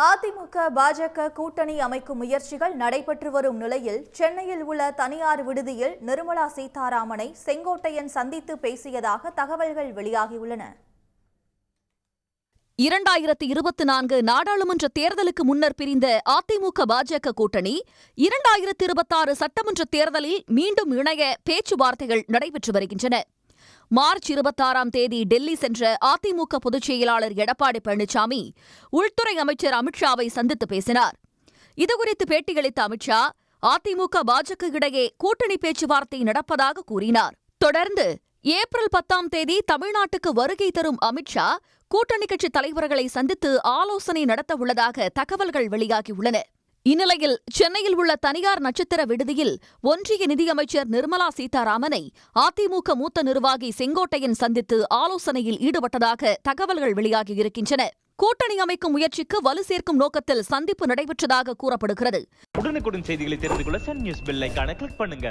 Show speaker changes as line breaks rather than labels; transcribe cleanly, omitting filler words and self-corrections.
அதிமுக பாஜக கூட்டணி அமைக்கும் முயற்சிகள் நடைபெற்று வரும் நிலையில் சென்னையில் உள்ள தனியார் விடுதியில் நிர்மலா சீதாராமனை செங்கோட்டையன் சந்தித்து பேசியதாக தகவல்கள் வெளியாகியுள்ளன.
2024 நாடாளுமன்ற தேர்தலுக்கு முன்னர் பிரிந்த அதிமுக பாஜக கூட்டணி 2026 சட்டமன்ற தேர்தலில் மீண்டும் இணைய பேச்சுவார்த்தைகள் நடைபெற்று வருகின்றன. மார்ச் 26ஆம் தேதி டெல்லி சென்ற அதிமுக பொதுச் செயலாளர் எடப்பாடி பழனிசாமி உள்துறை அமைச்சர் அமித்ஷாவை சந்தித்து பேசினார். இதுகுறித்து பேட்டியளித்த அமித்ஷா, அதிமுக பாஜக இடையே கூட்டணி பேச்சுவார்த்தை நடப்பதாக கூறினார். தொடர்ந்து ஏப்ரல் 10ஆம் தேதி தமிழ்நாட்டுக்கு வருகை தரும் அமித்ஷா கூட்டணி கட்சி தலைவர்களை சந்தித்து ஆலோசனை நடத்தவுள்ளதாக தகவல்கள் வெளியாகியுள்ளன. இந்நிலையில் சென்னையில் உள்ள தனியார் நட்சத்திர விடுதியில் ஒன்றிய நிதியமைச்சர் நிர்மலா சீதாராமனை அதிமுக மூத்த நிர்வாகி செங்கோட்டையன் சந்தித்து ஆலோசனையில் ஈடுபட்டதாக தகவல்கள் வெளியாகியிருக்கின்றன. கூட்டணி அமைக்கும் முயற்சிக்கு வலு சேர்க்கும் நோக்கத்தில் சந்திப்பு நடைபெற்றதாக கூறப்படுகிறது.
உடனுக்குடன் செய்திகளை தெரிந்து கொள்ள சன் நியூஸ் பெல் ஐகானை கிளிக் பண்ணுங்க.